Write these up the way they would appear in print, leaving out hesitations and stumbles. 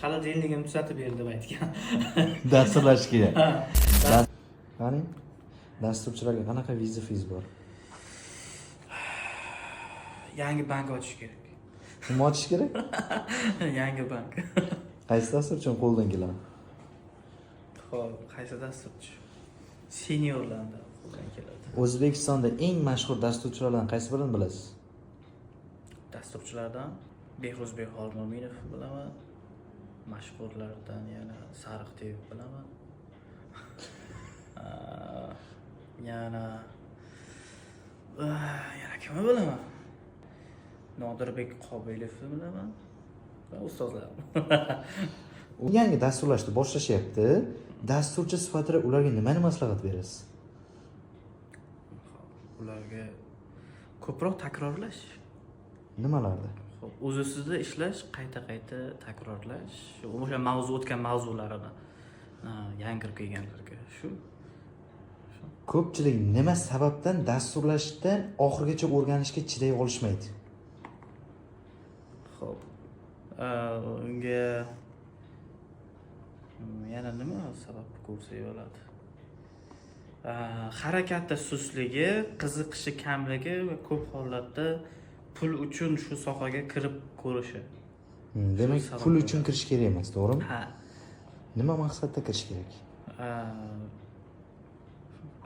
xolodilnigimni tuzatib ber deb aytgan. Dasturlashga. Qani? Dasturchilarga qanaqa viza-fiz bor? Yangi bank ochish kerak. Nima ochish kerak? Yangi bank. Qaysi dasturchi qo'ldan keladi? Xo'p, qaysi dasturchi? Seniorlardan qo'ldan keladi. O'zbekistonda eng mashhur dasturchilardan qaysi birini bilasiz? Dasturchilardan Behruzbek Xolmo'minov bilaman. Mashhurlardan yana Sariqtev bilaman. Yana kimni bilaman? Nodirbek Qobilovni bilaman. Va ustozlarim. U yangi dasturlashni boshlashyapti. Dasturchi sifatida ularga nimani maslahat berasiz? Ularga ko'proq takrorlash. Nimalarda? Xo'p, o'z-o'zida ishlash, qayta-qayta takrorlash, o'sha o'tgan mavzularini yangirib kelganlarga shu. Ko'pchilik nima sababdan dasturlashdan oxirigacha o'rganishga chiday olishmaydi? Xo'p. Unga yana nima sabab ko'rsak bo'ladi? Harakati sustligi, qiziqishi kamligi va ko'p hollarda pul uchun shu sohaga kirib ko'rishi. Demak, pul uchun kirish kerak emas, to'g'rimi? Ha. Nima maqsadda kirish kerak?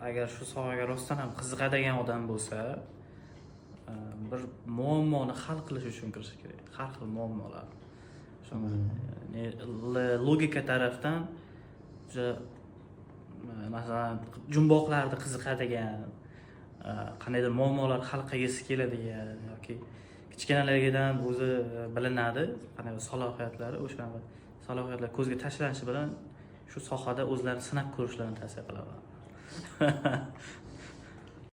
Agar shu sohaga rostdan ham qiziqadigan odam bo'lsa, bir muammoni hal qilish uchun kirish kerak. Har xil muammolar. Logika tarafdan masalan jumboqlarni qiziqadigan, qandaydir muammolar hal qilgisi keladigan yoki kichkinalardan o'zi bilinadi, qanday salohiyatlari, o'sha salohiyatlar ko'zga tashlanishi bilan shu sohada o'zlarini sinab ko'rishlarini tavsiya qilaman.